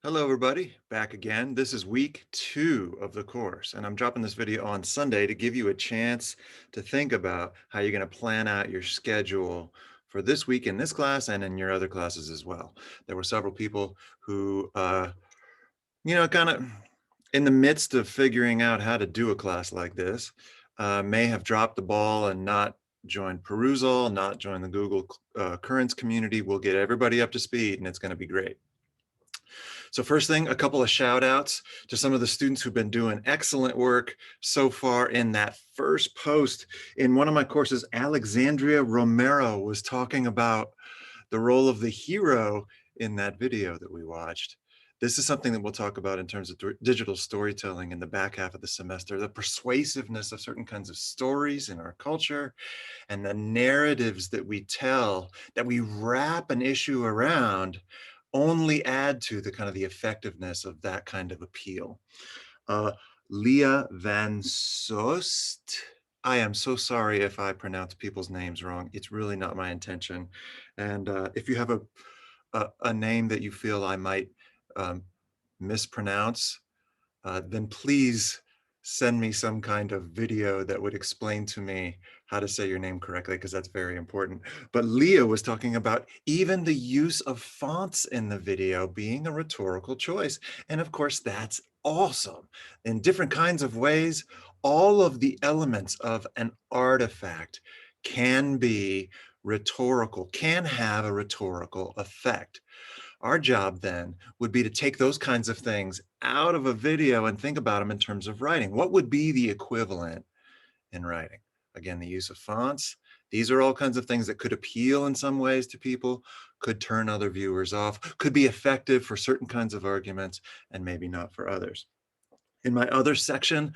Hello, everybody. Back again. This is week 2 of the course, and I'm dropping this video on Sunday to give you a chance to think about how you're going to plan out your schedule for this week in this class and in your other classes as well. There were several people who, kind of in the midst of figuring out how to do a class like this, may have dropped the ball and not joined Perusal, not joined the Google Currents community. We'll get everybody up to speed, and it's going to be great. So first thing, a couple of shout outs to some of the students who've been doing excellent work so far in that first post. In one of my courses, Alexandria Romero was talking about the role of the hero in that video that we watched. This is something that we'll talk about in terms of digital storytelling in the back half of the semester, the persuasiveness of certain kinds of stories in our culture and the narratives that we tell, that we wrap an issue around only add to the kind of the effectiveness of that kind of appeal. Uh, Leah Van Soest. I am so sorry if I pronounce people's names wrong. It's really not my intention. And if you have a name that you feel I might um, mispronounce, then please send me some kind of video that would explain to me how to say your name correctly, because that's very important. But Leah was talking about even the use of fonts in the video being a rhetorical choice. And of course, that's awesome. In different kinds of ways, all of the elements of an artifact can be rhetorical, can have a rhetorical effect. Our job then would be to take those kinds of things out of a video and think about them in terms of writing. What would be the equivalent in writing? Again, the use of fonts. These are all kinds of things that could appeal in some ways to people, could turn other viewers off, could be effective for certain kinds of arguments, and maybe not for others. In my other section,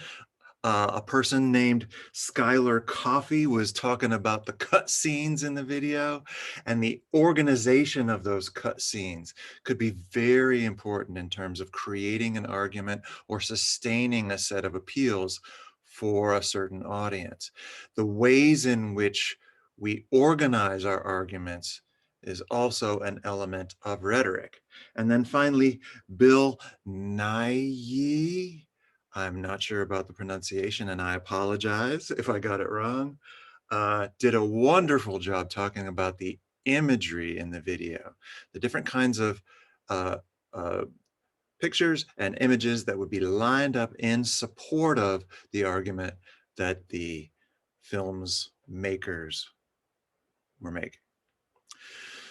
a person named Skylar Coffey was talking about the cut scenes in the video, and the organization of those cut scenes could be very important in terms of creating an argument or sustaining a set of appeals for a certain audience. The ways in which we organize our arguments is also an element of rhetoric. And then finally, Bill Nye, I'm not sure about the pronunciation, and I apologize if I got it wrong, did a wonderful job talking about the imagery in the video, the different kinds of uh, uh, pictures and images that would be lined up in support of the argument that the film's makers were making.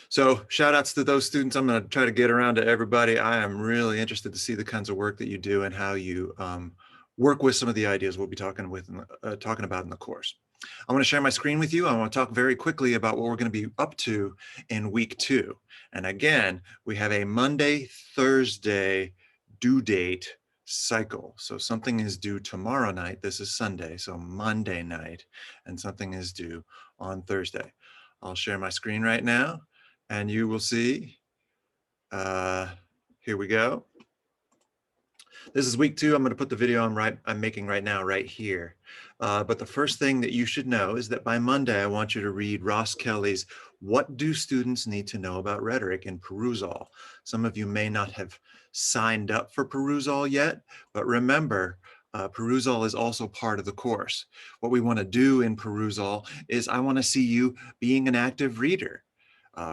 So shout outs to those students. I'm going to try to get around to everybody. I am really interested to see the kinds of work that you do and how you work with some of the ideas we'll be talking about in the course. I want to share my screen with you. I want to talk very quickly about what we're going to be up to in week 2. And again, we have a Monday, Thursday due date cycle. So something is due tomorrow night. This is Sunday, so Monday night, and something is due on Thursday. I'll share my screen right now, and you will see, here we go. This is week 2. I'm going to put the video I'm making right now right here. But the first thing that you should know is that by Monday, I want you to read Ross Kelly's What Do Students Need to Know About Rhetoric in Perusal. Some of you may not have signed up for Perusal yet, but remember, Perusal is also part of the course. What we want to do in Perusal is I want to see you being an active reader.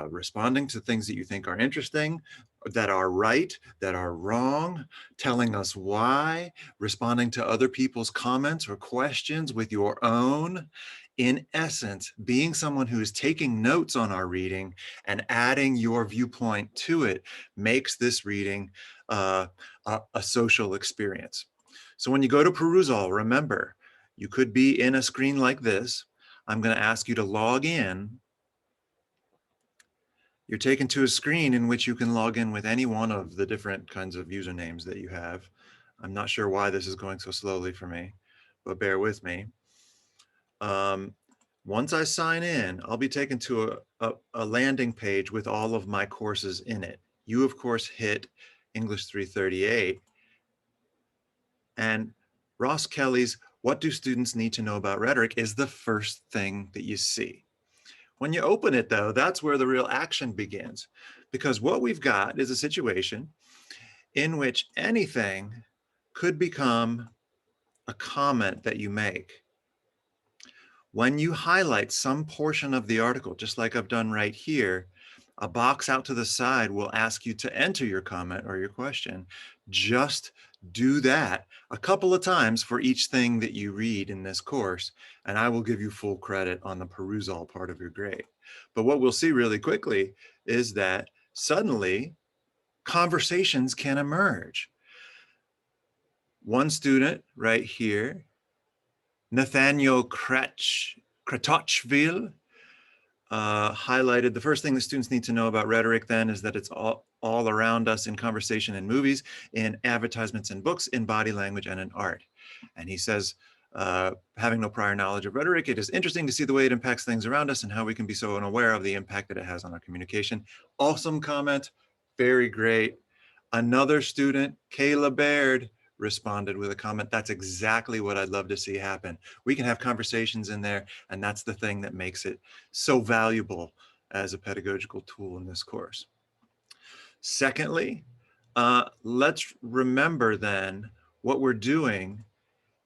Responding to things that you think are interesting, that are right, that are wrong, telling us why, responding to other people's comments or questions with your own. In essence, being someone who is taking notes on our reading and adding your viewpoint to it makes this reading a social experience. So when you go to Perusal, remember, you could be in a screen like this. I'm going to ask you to log in. You're taken to a screen in which you can log in with any one of the different kinds of usernames that you have. I'm not sure why this is going so slowly for me, but bear with me. Once I sign in, I'll be taken to a landing page with all of my courses in it. You, of course, hit English 338. And Ross Kelly's What Do Students Need to Know About Rhetoric is the first thing that you see. When you open it, though, that's where the real action begins, because what we've got is a situation in which anything could become a comment that you make. When you highlight some portion of the article, just like I've done right here, a box out to the side will ask you to enter your comment or your question. Just do that a couple of times for each thing that you read in this course, and I will give you full credit on the perusal part of your grade. But what we'll see really quickly is that suddenly conversations can emerge. One student right here, Nathaniel Kratochville, highlighted the first thing that students need to know about rhetoric then is that it's all around us in conversation and movies, in advertisements and books, in body language and in art. And he says, having no prior knowledge of rhetoric, it is interesting to see the way it impacts things around us and how we can be so unaware of the impact that it has on our communication. Awesome comment, very great. Another student, Kayla Baird, responded with a comment. That's exactly what I'd love to see happen. We can have conversations in there, and that's the thing that makes it so valuable as a pedagogical tool in this course. Secondly, let's remember then what we're doing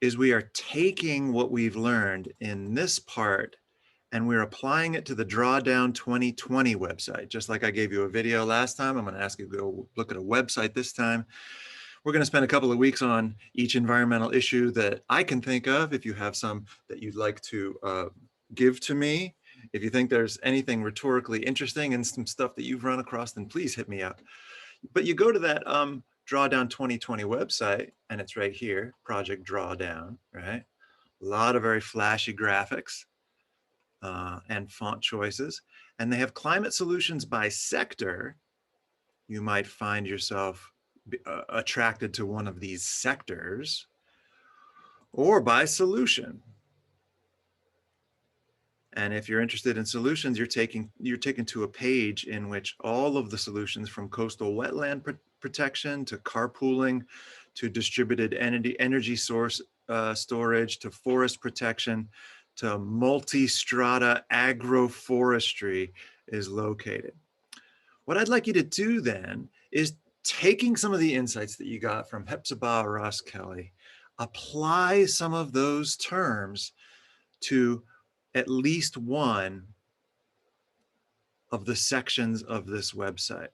is we are taking what we've learned in this part and we're applying it to the Drawdown 2020 website. Just like I gave you a video last time, I'm going to ask you to go look at a website this time. We're going to spend a couple of weeks on each environmental issue that I can think of. If you have some that you'd like to give to me, if you think there's anything rhetorically interesting and some stuff that you've run across, then please hit me up. But you go to that Drawdown 2020 website, and it's right here, Project Drawdown, right? A lot of very flashy graphics and font choices. And they have climate solutions by sector. You might find yourself attracted to one of these sectors, or by solution. And if you're interested in solutions, you're taken to a page in which all of the solutions, from coastal wetland protection to carpooling to distributed energy source storage to forest protection to multi-strata agroforestry, is located. What I'd like you to do then is, taking some of the insights that you got from Hepzibah Ross Kelly, apply some of those terms to at least one of the sections of this website.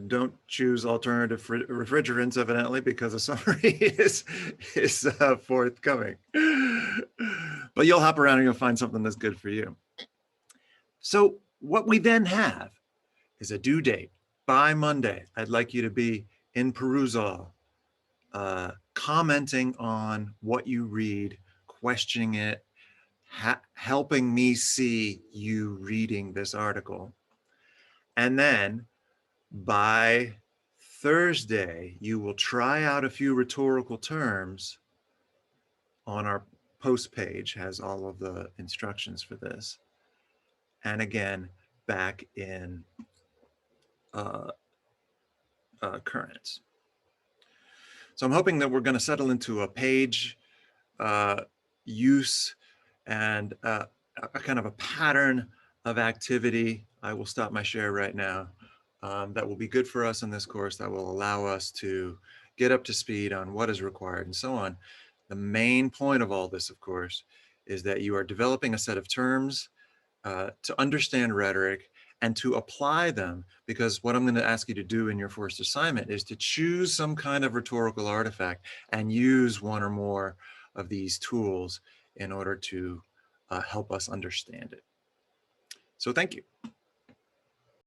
Don't choose alternative refrigerants, evidently, because a summary is forthcoming. But you'll hop around and you'll find something that's good for you. So what we then have is a due date. By Monday, I'd like you to be in perusal, commenting on what you read, questioning it, helping me see you reading this article. And then by Thursday, you will try out a few rhetorical terms. On our post page has all of the instructions for this. And again, back in currents. So I'm hoping that we're going to settle into a page use and a kind of a pattern of activity. I will stop my share right now. That will be good for us in this course, that will allow us to get up to speed on what is required and so on. The main point of all this, of course, is that you are developing a set of terms to understand rhetoric and to apply them, because what I'm going to ask you to do in your first assignment is to choose some kind of rhetorical artifact and use one or more of these tools in order to help us understand it. So thank you.